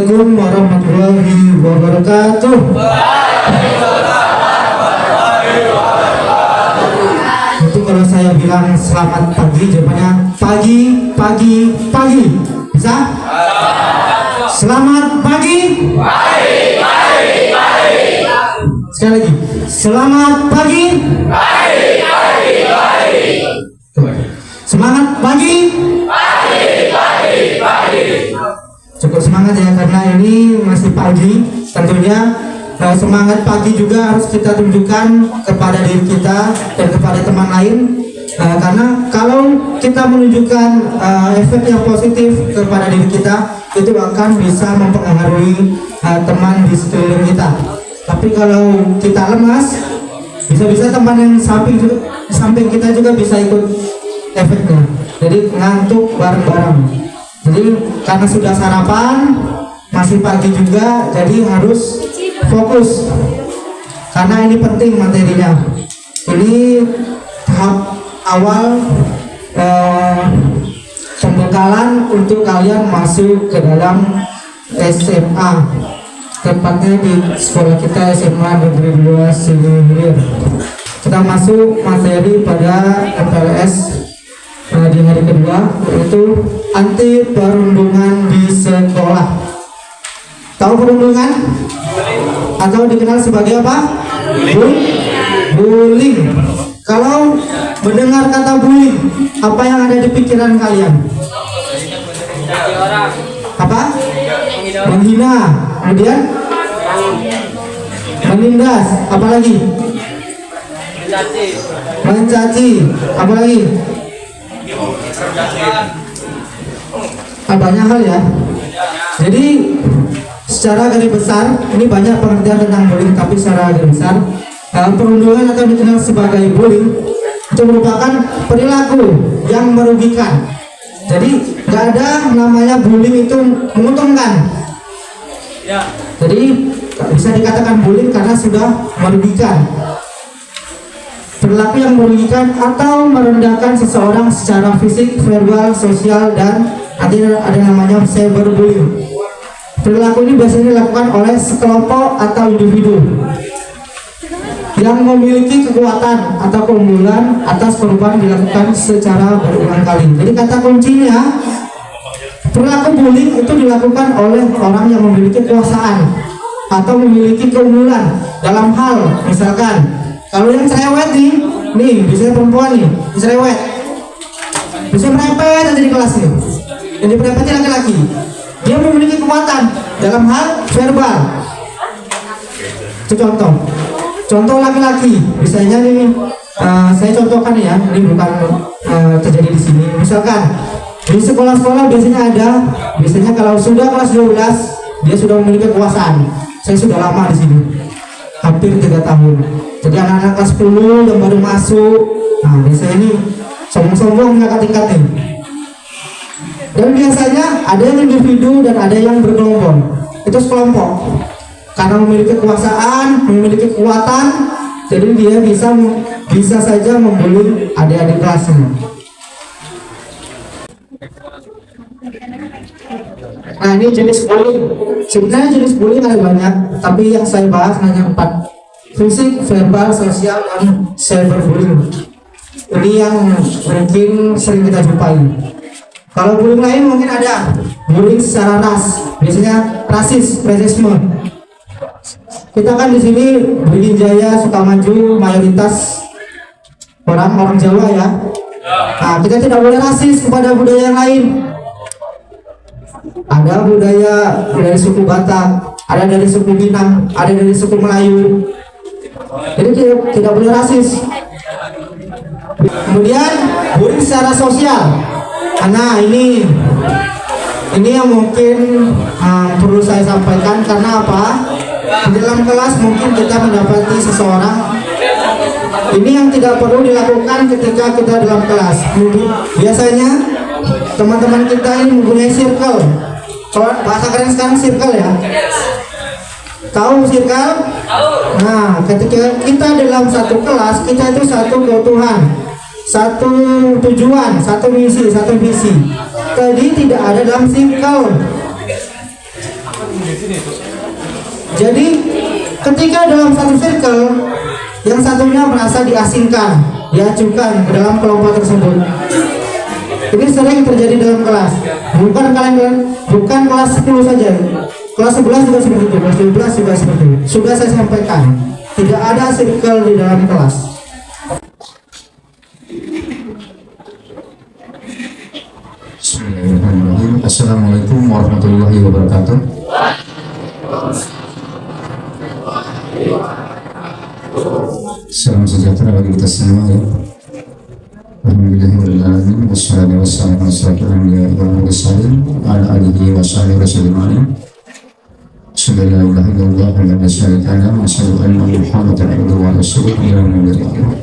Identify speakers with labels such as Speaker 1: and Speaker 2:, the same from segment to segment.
Speaker 1: Assalamualaikum warahmatullahi wabarakatuh. Itu kalau saya bilang selamat pagi, jawabannya pagi, pagi, pagi. Bisa? Selamat pagi.
Speaker 2: Pagi, pagi, pagi.
Speaker 1: Sekali lagi. Selamat pagi.
Speaker 2: Pagi, pagi, pagi.
Speaker 1: Semangat pagi.
Speaker 2: Pagi, pagi, pagi.
Speaker 1: Cukup semangat ya, karena ini masih pagi. Tentunya semangat pagi juga harus kita tunjukkan kepada diri kita dan kepada teman lain. Karena kalau kita menunjukkan efek yang positif kepada diri kita, itu akan bisa mempengaruhi teman di sekeliling kita. Tapi kalau kita lemas, bisa-bisa teman yang samping kita juga bisa ikut efeknya. Jadi ngantuk bareng-bareng. Jadi karena sudah sarapan, masih pagi juga, jadi harus fokus. Karena ini penting materinya. Ini tahap awal pembekalan untuk kalian masuk ke dalam SMA. Tepatnya di sekolah kita SMA Negeri 2 Silihilir. Kita masuk materi pada MPLS di hari kedua, yaitu anti perundungan di sekolah. Tahu perundungan? Atau dikenal sebagai apa? Bullying. Kalau mendengar kata bullying, apa yang ada di pikiran kalian? Apa? Menghina. Kemudian menindas. Apalagi? Mencaci. Apalagi? Banyak hal ya. Jadi secara garis besar ini banyak pengertian tentang bullying, tapi secara garis besar perundungan atau dikenal sebagai bullying itu merupakan perilaku yang merugikan. Jadi nggak ada namanya bullying itu menguntungkan. Jadi bisa dikatakan bullying karena sudah merugikan. Perilaku yang merugikan atau merendahkan seseorang secara fisik, verbal, sosial, dan ada namanya cyberbullying. Perilaku ini biasanya dilakukan oleh sekelompok atau individu yang memiliki kekuatan atau keunggulan atas korban dilakukan secara berulang kali. Jadi kata kuncinya, perilaku bullying itu dilakukan oleh orang yang memiliki kekuasaan atau memiliki keunggulan dalam hal, misalkan kalau yang cerewet nih biasanya perempuan nih, cerewet, bisa merepet aja di kelas nih. Yang diperepetnya laki-laki, dia memiliki kekuatan dalam hal verbal. Itu contoh laki-laki. Misalnya nih, saya contohkan ya, ini bukan terjadi di sini. Misalkan di sekolah-sekolah biasanya kalau sudah kelas 12 dia sudah memiliki kekuasaan. Saya sudah lama di sini, hampir 3 tahun. Jadi anak-anak kelas 10 yang baru masuk, nah biasanya ini sombong-sombong ngangkat tingkat nih. Dan biasanya ada yang individu dan ada yang berkelompok. Itu sekelompok. Karena memiliki kekuasaan, memiliki kekuatan, jadi dia bisa saja membuli adik-adik kelasnya. Nah ini jenis bullying. Sebenarnya jenis bullying ada banyak, tapi yang saya bahas hanya 4. Fisik, verbal, sosial, dan cyberbullying. Ini yang mungkin sering kita jumpai. Kalau bullying lain mungkin ada bullying secara ras, biasanya rasisme. Kita kan di sini Beringin Jaya, Sukamaju, mayoritas orang Jawa ya. Nah, kita tidak boleh rasis kepada budaya yang lain. Ada budaya dari suku Batak, ada dari suku Minang, ada dari suku Melayu. Jadi tidak boleh rasis. Kemudian bullying secara sosial. Nah ini yang mungkin perlu saya sampaikan. Karena apa? Di dalam kelas mungkin kita mendapati seseorang. Ini yang tidak perlu dilakukan ketika kita dalam kelas. Biasanya teman-teman kita ini mempunyai circle. Kalau bahasa keren sekarang circle ya. Tahu circle? Nah, ketika kita dalam satu kelas, kita itu satu keutuhan, satu tujuan, satu misi, satu visi. Tadi tidak ada dalam circle. Jadi ketika dalam satu circle yang satunya merasa diasingkan, diacukan ke dalam kelompok tersebut, ini sering terjadi dalam kelas. Bukan kelas 10 saja, kelas 11 juga seperti itu, kelas 12 juga seperti itu. Sudah saya sampaikan, tidak ada circle di dalam kelas.
Speaker 3: Bismillahirrahmanirrahim. Assalamualaikum warahmatullahi wabarakatuh. Salam sejahtera bagi kita semua ya. Alhamdulillahirrahmanirrahim. Wassalatu wassalamu ala asyrafil anbiya'i wal mursalin ala alihi wa sahbihi rasulillah. Asyhadu an la ilaha illallah wa la syarika lahu wa asyhadu anna Muhammadan abduhu wa rasuluhu ila yaumil qiyamah.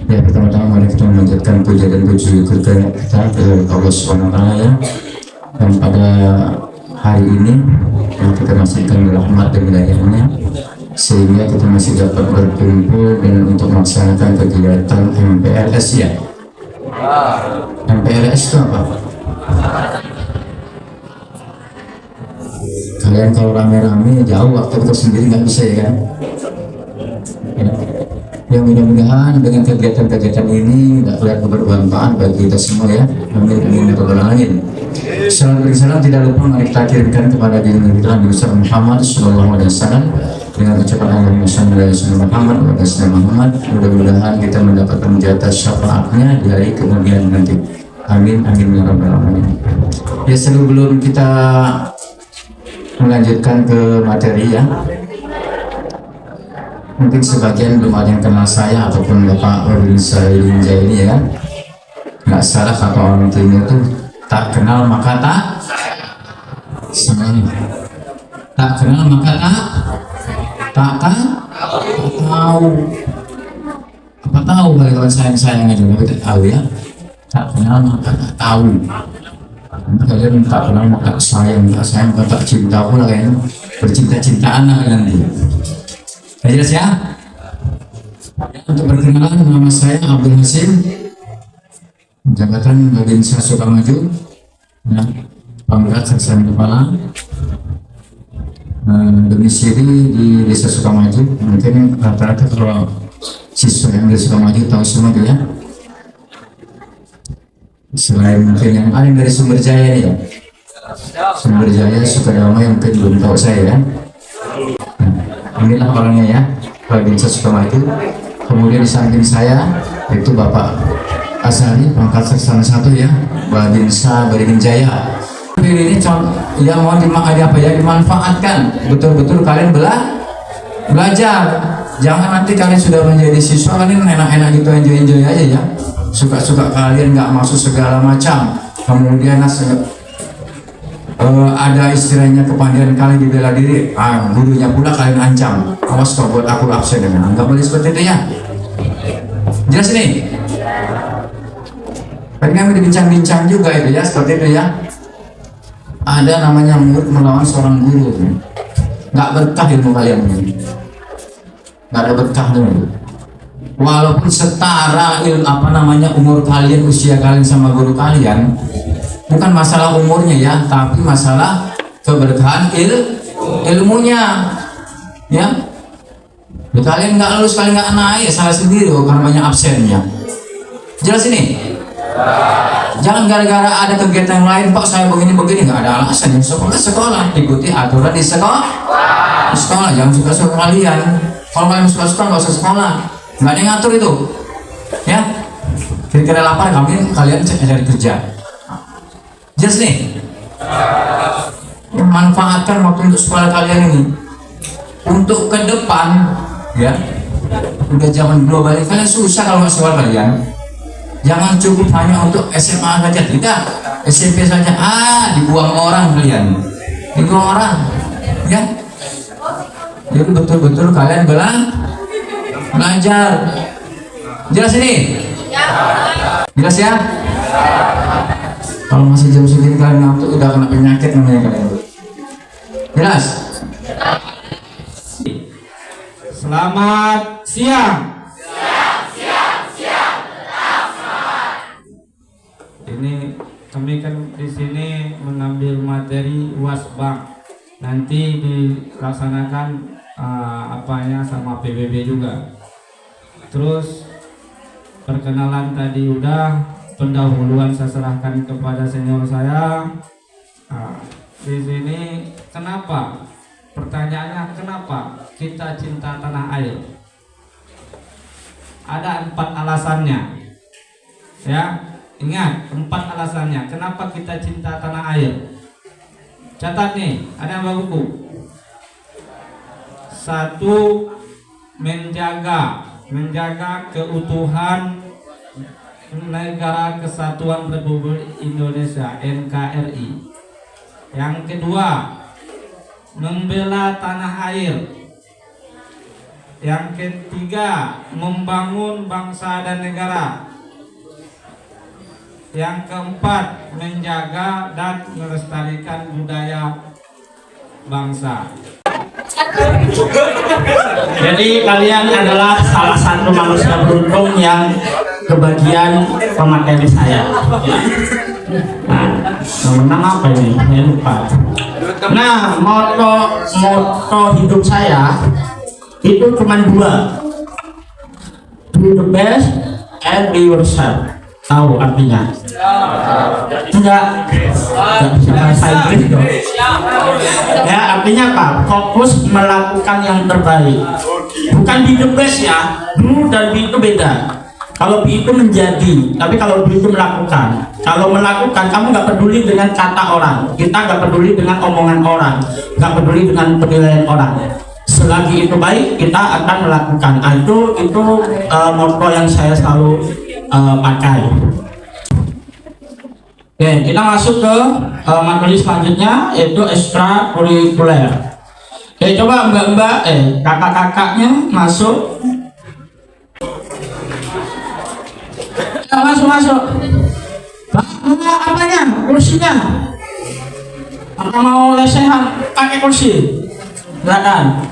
Speaker 3: Ya, pertama-tama mari kita memanjatkan puja dan puji kita kepada Allah Subhanahu wa taala ya. Dan pada hari ini kita masih akan rahmat dan hidayahnya sehingga kita masih dapat berkumpul dan untuk melaksanakan kegiatan MPLS ya. MPLS itu apa? Kalian kalau rame-rame jauh, waktu kita sendiri nggak bisa ya kan? Ya, mudah-mudahan dengan kegiatan-kegiatan ini dapat bermanfaat bagi kita semua ya. Amin ya rabbal alamin. Salam bersalam tidak lupa mari kita kirimkan kepada diri kita Nabi Muhammad sallallahu alaihi wasallam dengan ucapan Allahumma shalli ala sayyidina Muhammad wa ala sayyidina Muhammad. Mudah-mudahan kita mendapatkan jatah syafaatnya di hari kemudian nanti. Amin amin ya rabbal alamin. Ya, sebelum kita melanjutkan ke materi ya, mungkin sebagian belum ada yang kenal saya ataupun Bapak Ordin Salinja ini ya kan. Nggak salah kata orang timur itu, tak kenal maka tak sayang. Tak kenal maka tak tahu. Apa tahu kalau sayang aja nggak kita tahu ya. Tak kenal maka tak tahu. Kalian tak kenal maka sayang, tak sayang maka tak cinta pula kayaknya. Bercinta-cintaan lah nanti. Jelas ya? Untuk perkenalan, nama saya Abdul Hasim, jabatan Babinsa Sukamaju, ya, pangkat Seksama Kepala, domisili di Desa Sukamaju. Mungkin rata-rata kalau siswa yang di Sukamaju tahu semua itu ya. Selain mungkin yang ada yang dari Sumber Jaya ya, Sumber Jaya Sukadama yang mungkin belum tahu saya ya. Inilah orangnya ya, Babinsa Sukamaju. Kemudian di samping saya itu Bapak Asari, pangkat Seksama 1 ya, Babinsa Beringin Jaya. Ini yang mau dimanfaatkan betul-betul kalian belajar. Jangan nanti kalian sudah menjadi siswa kalian enak-enak gitu, enjoy aja ya. Suka-suka kalian nggak masuk segala macam. Kemudian ada istilahnya kepandaian kalian dibela diri, gurunya pula kalian ancam, awas kau buat aku absen dengan. Nggak boleh seperti itu ya. Jelas ini? Tadi kami dibincang-bincang juga itu ya, seperti itu ya. Ada namanya murid melawan seorang guru, nggak berkah ilmu kalian ini, nggak ada berkah dulu. Walaupun setara umur kalian, usia kalian sama guru kalian, bukan masalah umurnya ya, tapi masalah keberkahan ilmunya ya. Kalian nggak lulus, kalian nggak naik, salah sendiri karena banyak absennya. Jelas ini? Jangan gara-gara ada kegiatan yang lain, Pak saya begini nggak ada alasan. Yang sekolah ikuti aturan di sekolah, jangan suka-suka kalian. Kalau kalian suka-suka nggak usah sekolah, nggak ada yang ngatur itu ya. Kira-kira lapar kalian cari kerja. Jelas nih? Manfaatkan waktu untuk sekolah kalian ini untuk ke depan ya. Udah zaman global kalian susah kalau nggak sekolah kalian. Jangan cukup hanya untuk SMA saja, tidak, SMP saja, dibuang orang kalian, dibuang orang ya. Jadi betul-betul kalian belajar. Jelas ini? Jelas ya? Kalau masih jam segini kalian ngantuk, udah kena penyakit namanya kalian. Jelas?
Speaker 1: Selamat siang.
Speaker 4: Ini kami kan di sini mengambil materi UAS Bank. nanti dilaksanakan apanya sama PBB juga. Terus perkenalan tadi udah, pendahuluan saya serahkan kepada senior saya. Di sini kenapa? Pertanyaannya kenapa kita cinta tanah air? Ada 4 alasannya. Ya, ingat 4 alasannya. Kenapa kita cinta tanah air? Catat nih, ada yang bawa buku. 1. Menjaga keutuhan Negara Kesatuan Republik Indonesia (NKRI). Yang kedua, membela tanah air. Yang ketiga, membangun bangsa dan negara. Yang keempat, menjaga dan melestarikan budaya bangsa. Jadi kalian adalah salah satu manusia beruntung yang kebagian pemateri saya. Nah, nama apa ini? Saya lupa. Nah, moto hidup saya itu cuma 2. Do the best and be yourself. Tahu artinya? Enggak bisa bahasa Inggris dong. Ya, artinya apa? Fokus melakukan yang terbaik. Bukan be the best ya. Do dan be itu beda. Kalau be itu menjadi, tapi kalau be itu melakukan. Kalau melakukan, kamu nggak peduli dengan kata orang. Kita nggak peduli dengan omongan orang. Nggak peduli dengan penilaian orang. Selagi itu baik, kita akan melakukan. Nah, itu motto yang saya selalu pakai. Oke, kita masuk ke materi selanjutnya, yaitu ekstrakurikuler. Oke, coba mbak-mbak, kakak-kakaknya masuk. Masuk. Apanya? Kursinya? Apa mau lesehan? Pakai kursi. Silakan.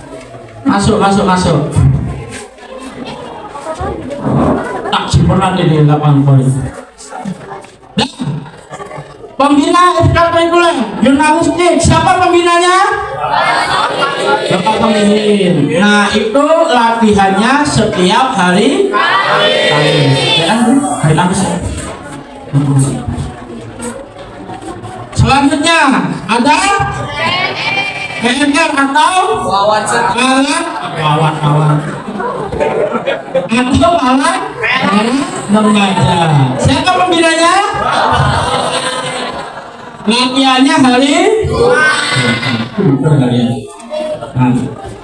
Speaker 4: Masuk. Tak sempurna di lapangan poin. Dan pembina ekstrakurikuler jurnalistik, siapa pembinanya? Bapak pemimpin. Nah, itu latihannya setiap hari Kamis. Selanjutnya ada PMR atau alat remaja. Siapa pembinanya? Latihannya hari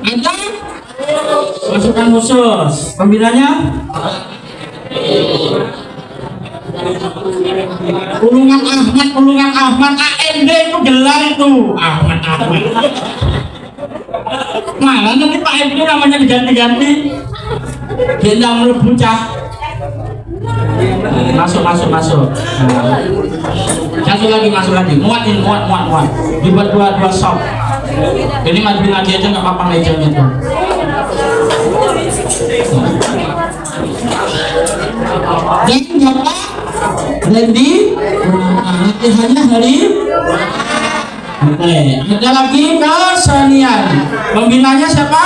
Speaker 4: ada masukan khusus. Pembinanya Ulungan Ahmad AMD itu gelar itu Ahmad. Malah nanti Pak MD namanya diganti-ganti. Dia melebu cah. Masuk. Masuk lagi. Muat. Dibuat dua shop. Ini masukin lagi aja nggak apa-apa mejanya tuh. Dan Bapak Randy, latihannya hari. Oke, ada lagi kesenian. Pembinanya siapa?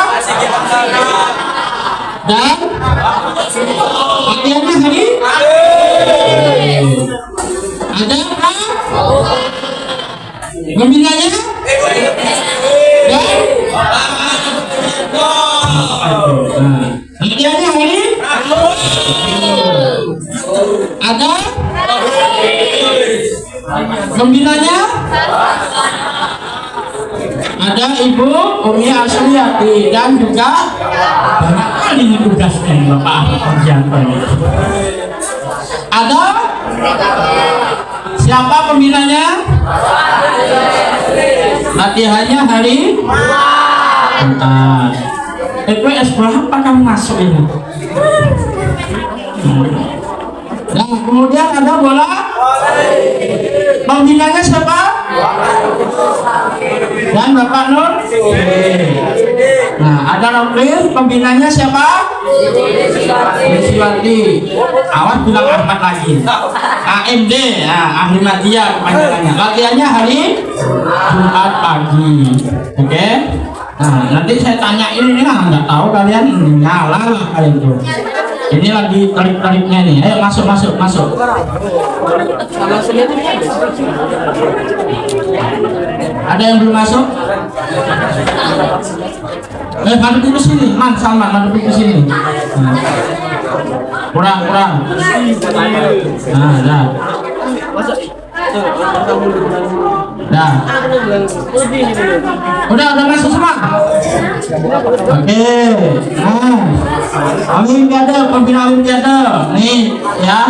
Speaker 4: Dan latihannya hari. Ada apa? Pembinanya? Dan latihannya hari. Ada pembinanya? Ada Ibu Umi Asliati dan juga banyak kali tugasnya Bapak Arjanto. Ada siapa pembinanya? Latihannya hari Jumat. S berapa kamu masuk ini? Nah, kemudian ada bola. Pembinanya siapa? Dan Bapak Nur. Nah, Ada Roklis, pembinanya siapa? Desiwati. Awas bilang Ahmad lagi. AMD, ahli media kepanjangannya. Latihannya hari Jumat pagi. Oke? Nah, nanti saya tanyain ini lah, nggak tahu kalian nyala lah kalian tuh. Ini lagi tarik-tariknya nih. Ayo masuk. Ada yang belum masuk? Madu ke sini, madu ke sini. Kurang. Nah, dah. Dah. Udah masuk semua. Oke. Nah, Olimpiade, pembina Olimpiade. Nih, ya.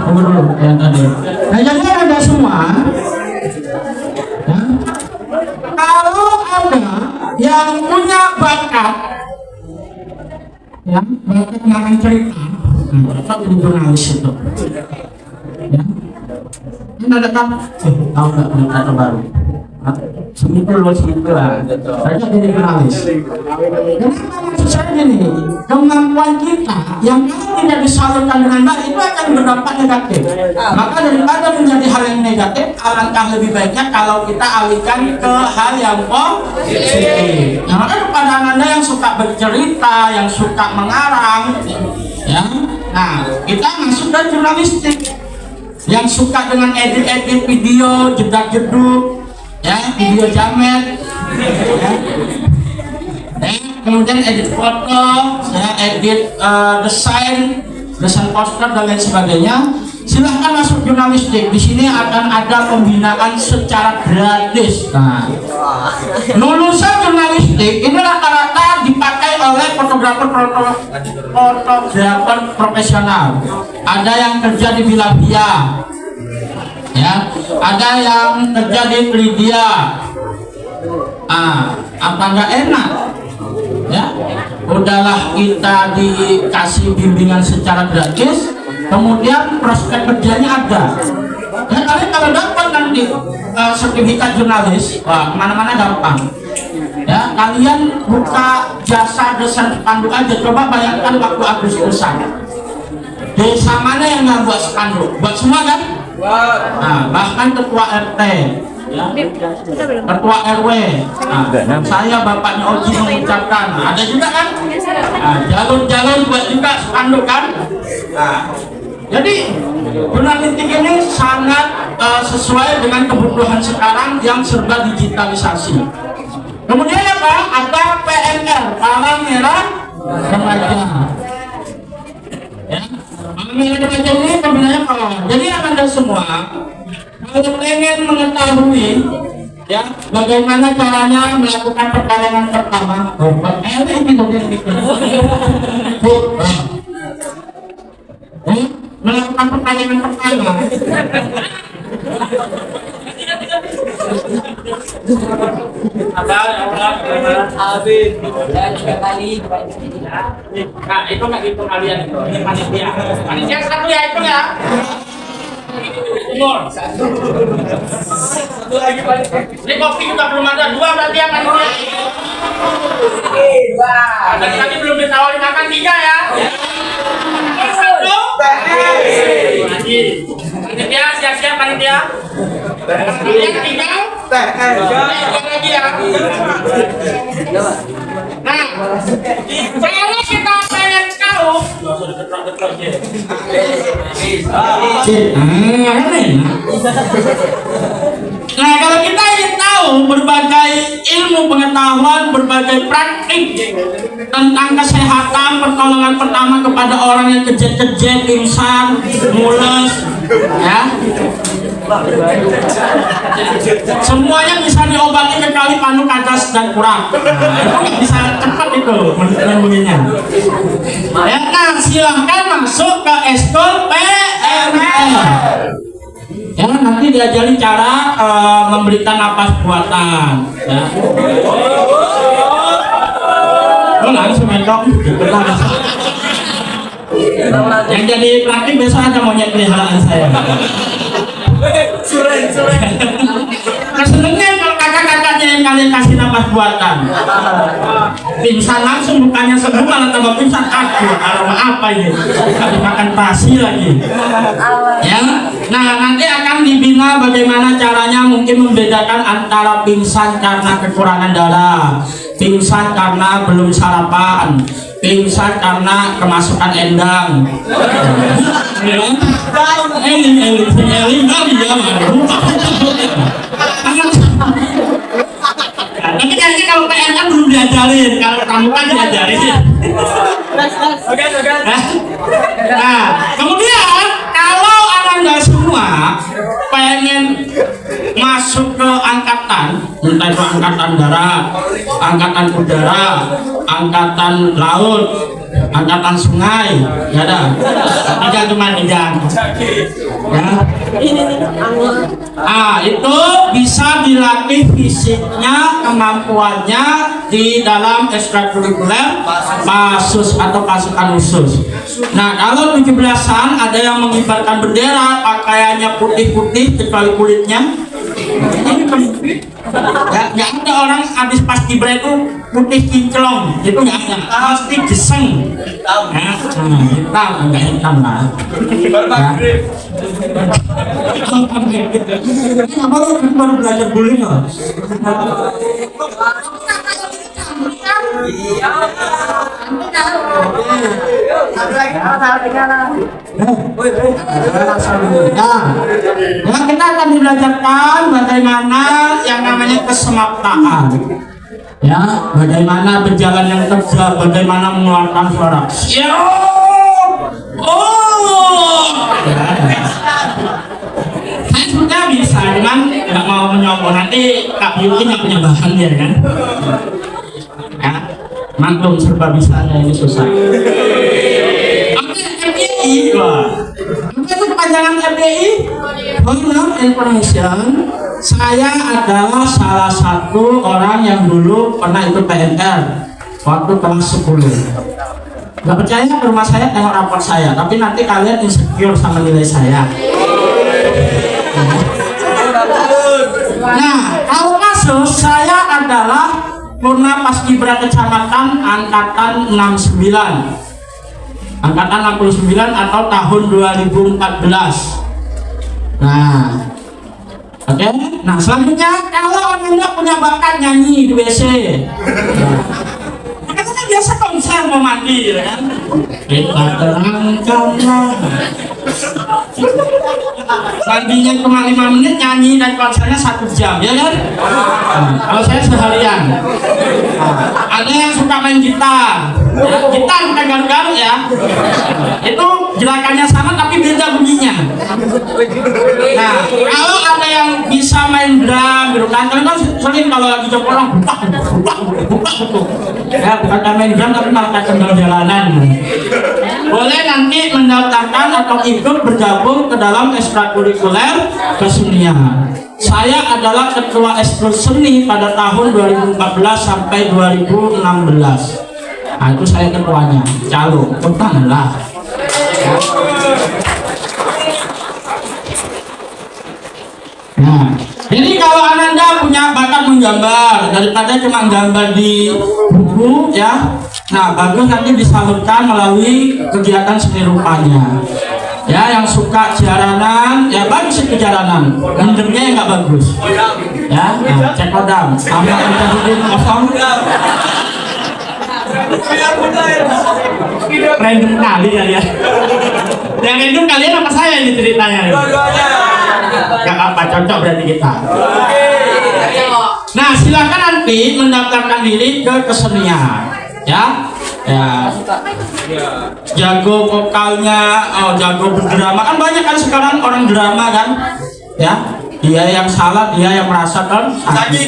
Speaker 4: Tunggu dulu yang tadi. Nah, jadi ada semua. Ya. Kalau ada yang punya bakat, ya, bakat ngarang cerita, bakat jadi jurnalis itu. Ya. Ini ada kan? Tahu nggak berita terbaru? Seminggu lah. Saya jadi jurnalis. Kenapa maksud saya nih? Kemampuan kita yang kalau tidak disalurkan dengan baik itu akan berdampak negatif. Maka daripada menjadi hal yang negatif, alangkah lebih baiknya kalau kita alihkan ke hal yang positif. Nah, maka kepada anda yang suka bercerita, yang suka mengarang, ya, nah kita masuk ke jurnalistik. Yang suka dengan edit video, jedak-jeduk, ya, video jamet, ya. Kemudian edit foto, ya, edit desain poster dan lain sebagainya. Silahkan masuk jurnalistik. Di sini akan ada pembinaan secara gratis. Nah, lulusan jurnalistik ini rata-rata dipakai oleh fotografer profesional. Ada yang kerja di Bilavia, ya, ada yang kerja di Lydia. Apa nggak enak? Ya, udahlah kita dikasih bimbingan secara gratis, kemudian prospek kerjanya ada. Ya, kalian kalau dapat nanti sertifikat jurnalis, wah, kemana-mana gampang. Ya, kalian buka jasa desain spanduk aja. Coba bayangkan waktu Agustusan, desa mana yang nggak buat spanduk? Buat semua kan? Nah, bahkan ketua RT, ya, ketua RW, nah, saya bapaknya Oji mengucapkan, ada juga kan? Nah, jalur-jalur buat juga spanduk kan? Nah, jadi jurnalistik ini sangat sesuai dengan kebutuhan sekarang yang serba digitalisasi. Kemudian apa? Ada PMR, Palang Merah Remaja. Ya, Palang Merah Remaja ini pembinanya apa? Jadi anda semua kalau pengen mengetahui, ya, bagaimana caranya melakukan perkawinan pertama, melakukan perkawinan pertama. Nah, itu nggak hitung kalian itu. Ini panitia. Panitia satu ya, itu ya. Timur. Satu lagi panitia. Ini kopi juga belum ada, 2 berarti yang panitia. Dan tadi belum ditawarin makan 3 ya. Satu. Panitia siap-siap panitia. Kalian tinggal lagi ya. Nah, kalau kita pengen tahu, nah, kalau kita ingin tahu berbagai ilmu pengetahuan, berbagai praktik tentang kesehatan, pertolongan pertama kepada orang yang kejet-kejet, pingsan, mules, ya, semuanya bisa diobati kecuali panu atas dan kurang. Nah, itu nggak bisa cepat itu menemuinya. Ya, nah, silahkan masuk ke eskul PMR. Ya, nanti diajari cara memberikan napas buatan. Ya. Langsung mentok. Yang jadi praktik besok ada monyet peliharaan saya. Kesenengnya kalau kakak-kakaknya yang kalian kasih nafas buatan. Pingsan langsung, bukannya sembuh malah tambah pingsan. Aduh, aroma apa ini? Habis makan pasi lagi. Ya, nah nanti akan dibina bagaimana caranya mungkin membedakan antara pingsan karena kekurangan darah, pingsan karena belum sarapan, pingsan karena kemasukan endang. Eling kali ya, tapi kayaknya kalau PR kan belum diajarin, kalau kamu kan diajarin. Nah, kemudian kalau Anda semua pengen masuk ke angkatan, entah itu angkatan darat, angkatan udara, angkatan laut, angkatan sungai, ya ada. Tiga cuma tiga. Ya. Itu bisa dilatih fisiknya, kemampuannya di dalam ekstrakurikuler pasus atau pasukan khusus. Nah, kalau 17-an ada yang mengibarkan bendera, pakaiannya putih-putih kecuali kulitnya. Ya, nggak ada orang habis pas kibra itu putih kinclong, itu nggak ada, pasti geseng. Ya, hitam, nggak hitam lah. Apa lu baru belajar bullying loh? Nah, kita akan belajarkan bagaimana yang namanya kesemaptaan. Ya, bagaimana berjalan yang tegak, bagaimana mengeluarkan suara. Saya sudah bisa, cuman nggak mau menyombong, nanti Kak Yuki nggak punya bahan ya kan? Ya, maklum serba bisanya ini susah. Oke, FDI, wah, apa itu kepanjangan FDI? For your information, saya adalah salah satu orang yang dulu pernah ikut PNR waktu kelas 10. Gak percaya ke rumah saya tengok rapor saya, tapi nanti kalian insecure sama nilai saya. Nah, kalau kasus saya adalah Purna Paskibra Kecamatan angkatan 69. Angkatan 69 atau tahun 2014. Nah, oke. Nah, selanjutnya kalau Anda punya bakat nyanyi di WC. Kan biasa konser mau mandi ya kan? Kita terangkanlah. Mandinya cuma 5 menit, nyanyi dan konsernya 1 jam, ya kan? Nah, kalau saya seharian. Ada yang suka main gitar, ya, gitar bukan garuk-garuk ya. Itu gerakannya sama tapi beda bunyinya. Nah, kalau ada yang bisa main drum, gitu kan? Kalian sering kalau lagi jongkok buka. Ya, bukan main drum tapi malah kendal jalanan. Boleh nanti mendaftarkan atau ikut bergabung ke dalam ekstrakurikuler kesenian. Saya adalah ketua ekskul seni pada tahun 2014 sampai 2016. Nah, itu saya ketuanya. Calo, tanganlah. Ya. Nah, jadi kalau Anda punya bakat menggambar, daripada cuma gambar di buku ya, nah bagus nanti disalurkan melalui kegiatan seni rupanya. Ya, yang suka jaranan, ya bagus itu jaranan. Mendemnya yang nggak bagus. Ya, nah, cek kodam. Sama interview kosong. Random kali ya. Yang random kalian apa saya ini ceritanya? Gak apa, cocok berarti kita. Nah, silakan nanti mendaftarkan diri ke kesenian. Ya. Ya, jago vokalnya, jago berdrama kan banyak kan sekarang orang drama kan, ya dia yang salah, dia yang merasa kan sakit.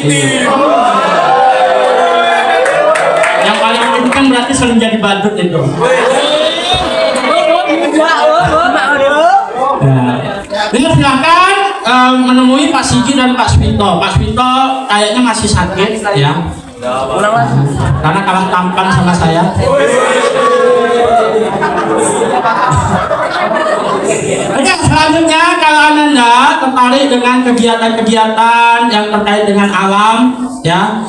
Speaker 4: Yang paling penting kan berarti sering jadi badut itu. Jadi silakan menemui Pak Sigi dan Pak Swinto. Pak Swinto kayaknya masih sakit ya. Karena kalah tampan sama saya. Oke, selanjutnya kalau Ananda tertarik dengan kegiatan-kegiatan yang terkait dengan alam, ya,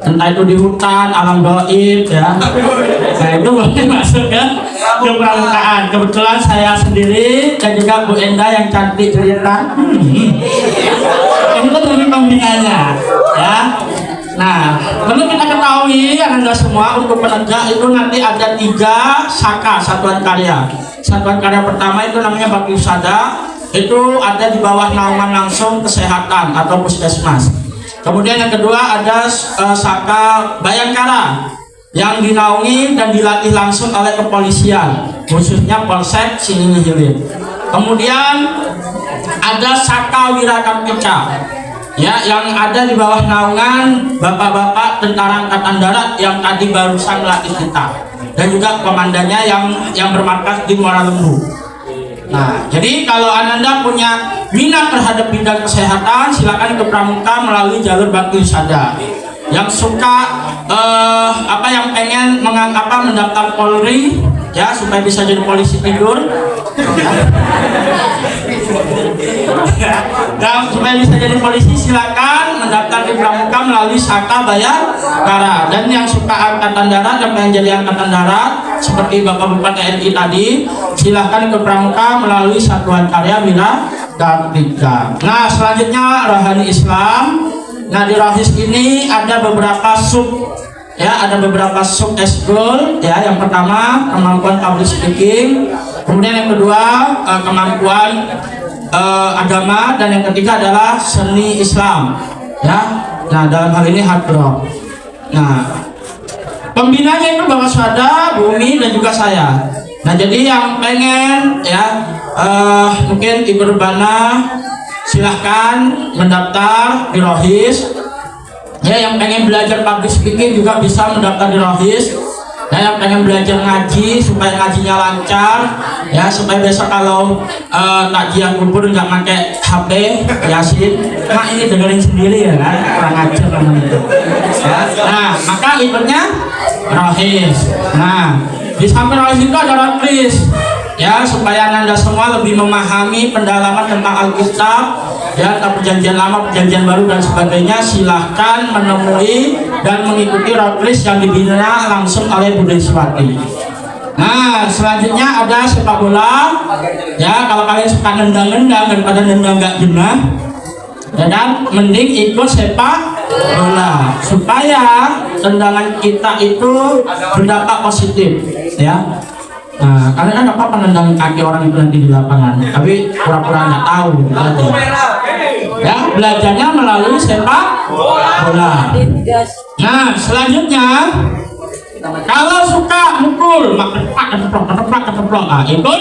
Speaker 4: entah itu di hutan, alam gaib, ya, nah itu boleh masuk ke pramukaan. Kebetulan saya sendiri dan juga Bu Enda yang cantik cerita, ini kan lebih pembinanya, ya. Nah, perlu kita ketahui Ananda semua, untuk penegak itu nanti ada 3 saka satuan karya. Satuan karya pertama itu namanya Bakti Usada, itu ada di bawah naungan langsung kesehatan atau puskesmas. Kemudian yang kedua ada saka Bayangkara yang dinaungi dan dilatih langsung oleh kepolisian, khususnya Polsek Singingi Hilir. Kemudian ada saka Wirakartika, ya, yang ada di bawah naungan bapak-bapak tentara angkatan darat yang tadi barusan melatih kita, dan juga komandannya yang bermarkas di Muara Lembu. Nah, jadi kalau Ananda punya minat terhadap bidang kesehatan, silakan ke pramuka melalui jalur Bakti Usada. Yang suka yang pengen mendaftar Polri, ya, supaya bisa jadi polisi tidur. Nah, supaya bisa jadi polisi silakan mendaftar di pramuka melalui Saka Bayangkara. Dan yang suka angkatan darat, yang pengen jadi angkatan darat seperti bapak-bapak TNI tadi, silahkan ke pramuka melalui Satuan Karya Wirakartika. Nah, selanjutnya Rohani Islam. Nah, di Rohis ini ada beberapa sub, ya, ada beberapa sub eskul, ya. Yang pertama kemampuan public speaking, kemudian yang kedua kemampuan agama, dan yang ketiga adalah seni Islam, ya. Nah, dalam hal ini hard rock. Nah, pembinanya itu Bapak Swada, Bumi, dan juga saya. Nah, jadi yang pengen, ya, mungkin Ibu Rebana, silahkan mendaftar di Rohis. Ya, yang pengen belajar public speaking juga bisa mendaftar di Rohis. Ya, yang pengen belajar ngaji supaya ngajinya lancar, ya, supaya besok kalau takjiah kubur nggak pakai HP Yasin. Mak ini dengerin sendiri ya kan, kurang ajar namanya itu. Ya, nah, maka ikutnya Rohis. Nah, di samping Rohis itu ada Rotris, ya, supaya Anda semua lebih memahami pendalaman tentang Alkitab, ya, tentang perjanjian lama, perjanjian baru, dan sebagainya. Silahkan menemui dan mengikuti Rotris yang dibina langsung oleh Bu Deswati. Nah, selanjutnya ada sepak bola, ya. Kalau kalian suka nendang-nendang daripada nendang nggak jenah, ya kan, mending ikut sepak bola supaya tendangan kita itu berdampak positif, ya. Nah, karena kan apa penendang kaki orang itu nanti di lapangan, tapi pura-pura nggak tahu gitu aja. Ya, belajarnya melalui sepak bola. Nah, selanjutnya kalau suka mukul, keteplok, ikut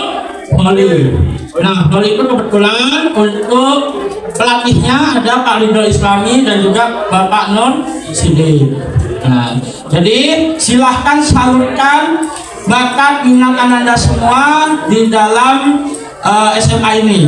Speaker 4: volley. Nah, volley itu kebetulan untuk pelatihnya ada Pak Ridho Islami dan juga Bapak Nun Sidi. Nah, jadi silahkan salurkan bakat minat Anda semua di dalam SMA ini.